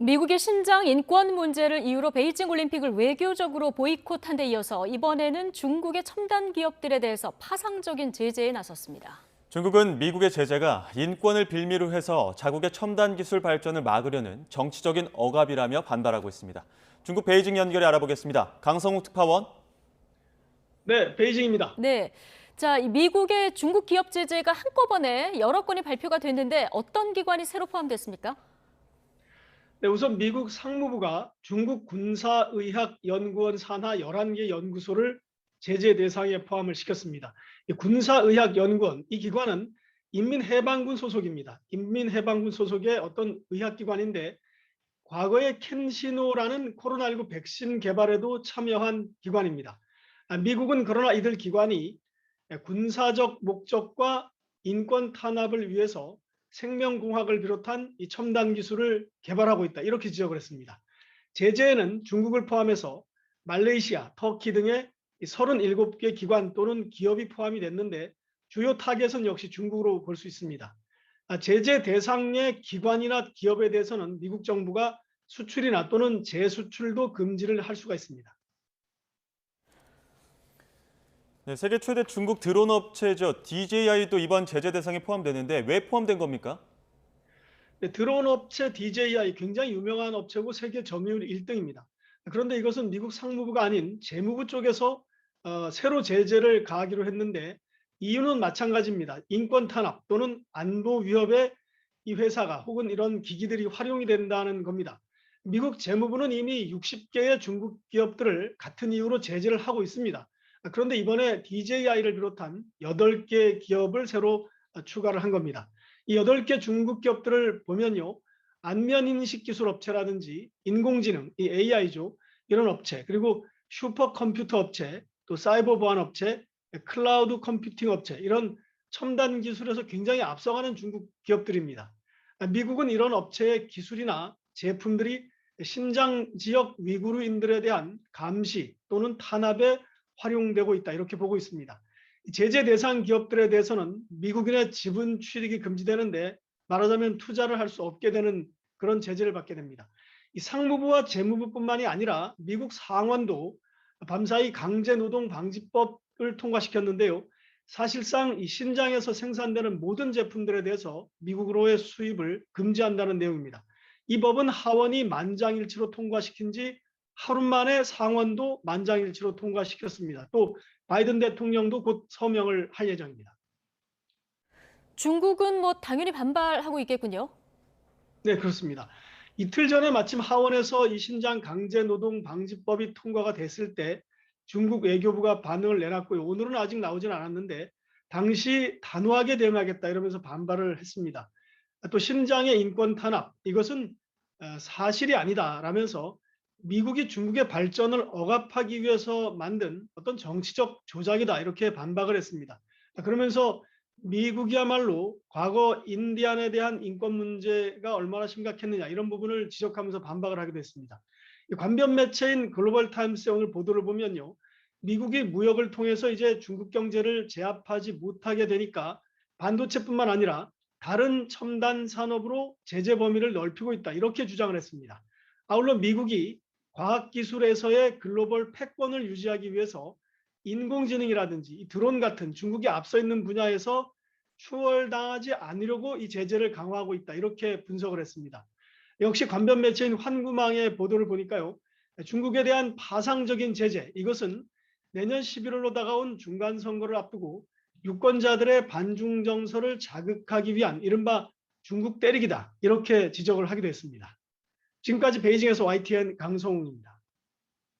미국이 신장 인권 문제를 이유로 베이징 올림픽을 외교적으로 보이콧한 데 이어서 이번에는 중국의 첨단 기업들에 대해서 파상적인 제재에 나섰습니다. 중국은 미국의 제재가 인권을 빌미로 해서 자국의 첨단 기술 발전을 막으려는 정치적인 억압이라며 반발하고 있습니다. 중국 베이징 연결해 알아보겠습니다. 강성욱 특파원. 네, 베이징입니다. 네. 자, 이 미국의 중국 기업 제재가 한꺼번에 여러 건이 발표가 됐는데 어떤 기관이 새로 포함됐습니까? 네, 우선 미국 상무부가 중국 군사의학연구원 산하 11개 연구소를 제재 대상에 포함을 시켰습니다. 이 군사의학연구원, 이 기관은 인민해방군 소속입니다. 인민해방군 소속의 어떤 의학기관인데 과거에 캔시노라는 코로나19 백신 개발에도 참여한 기관입니다. 미국은 그러나 이들 기관이 군사적 목적과 인권 탄압을 위해서 생명공학을 비롯한 이 첨단 기술을 개발하고 있다. 이렇게 지적을 했습니다. 제재에는 중국을 포함해서 말레이시아, 터키 등의 37개 기관 또는 기업이 포함이 됐는데 주요 타겟은 역시 중국으로 볼 수 있습니다. 제재 대상의 기관이나 기업에 대해서는 미국 정부가 수출이나 또는 재수출도 금지를 할 수가 있습니다. 네, 세계 최대 중국 드론 업체죠. DJI도 이번 제재 대상에 포함되는데 왜 포함된 겁니까? 네, 드론 업체 DJI 굉장히 유명한 업체고 세계 점유율 1등입니다. 그런데 이것은 미국 상무부가 아닌 재무부 쪽에서 새로 제재를 가하기로 했는데 이유는 마찬가지입니다. 인권 탄압 또는 안보 위협에 이 회사가 혹은 이런 기기들이 활용이 된다는 겁니다. 미국 재무부는 이미 60개의 중국 기업들을 같은 이유로 제재를 하고 있습니다. 그런데 이번에 DJI를 비롯한 8개 기업을 새로 추가를 한 겁니다. 이 8개 중국 기업들을 보면요. 안면인식 기술 업체라든지 인공지능, 이 AI죠. 이런 업체, 그리고 슈퍼컴퓨터 업체, 또 사이버 보안 업체, 클라우드 컴퓨팅 업체, 이런 첨단 기술에서 굉장히 앞서가는 중국 기업들입니다. 미국은 이런 업체의 기술이나 제품들이 신장 지역 위구르인들에 대한 감시 또는 탄압에 활용되고 있다. 이렇게 보고 있습니다. 제재 대상 기업들에 대해서는 미국인의 지분 취득이 금지되는데 말하자면 투자를 할 수 없게 되는 그런 제재를 받게 됩니다. 이 상무부와 재무부뿐만이 아니라 미국 상원도 밤사이 강제노동방지법을 통과시켰는데요. 사실상 이 신장에서 생산되는 모든 제품들에 대해서 미국으로의 수입을 금지한다는 내용입니다. 이 법은 하원이 만장일치로 통과시킨 지 하루 만에 상원도 만장일치로 통과시켰습니다. 또 바이든 대통령도 곧 서명을 할 예정입니다. 중국은 뭐 당연히 반발하고 있겠군요. 네, 그렇습니다. 이틀 전에 마침 하원에서 이 신장 강제노동방지법이 통과가 됐을 때 중국 외교부가 반응을 내놨고요. 오늘은 아직 나오진 않았는데 당시 단호하게 대응하겠다 이러면서 반발을 했습니다. 또 신장의 인권 탄압, 이것은 사실이 아니다라면서 미국이 중국의 발전을 억압하기 위해서 만든 어떤 정치적 조작이다 이렇게 반박을 했습니다. 그러면서 미국이야말로 과거 인디안에 대한 인권 문제가 얼마나 심각했느냐 이런 부분을 지적하면서 반박을 하기도 했습니다. 관변 매체인 글로벌 타임스의 오늘 보도를 보면요. 미국이 무역을 통해서 이제 중국 경제를 제압하지 못하게 되니까 반도체뿐만 아니라 다른 첨단 산업으로 제재 범위를 넓히고 있다. 이렇게 주장을 했습니다. 아울러 미국이 과학기술에서의 글로벌 패권을 유지하기 위해서 인공지능이라든지 드론 같은 중국이 앞서 있는 분야에서 추월당하지 않으려고 이 제재를 강화하고 있다. 이렇게 분석을 했습니다. 역시 관변 매체인 환구망의 보도를 보니까요. 중국에 대한 파상적인 제재, 이것은 내년 11월로 다가온 중간선거를 앞두고 유권자들의 반중 정서를 자극하기 위한 이른바 중국 때리기다. 이렇게 지적을 하기도 했습니다. 지금까지 베이징에서 YTN 강성웅입니다.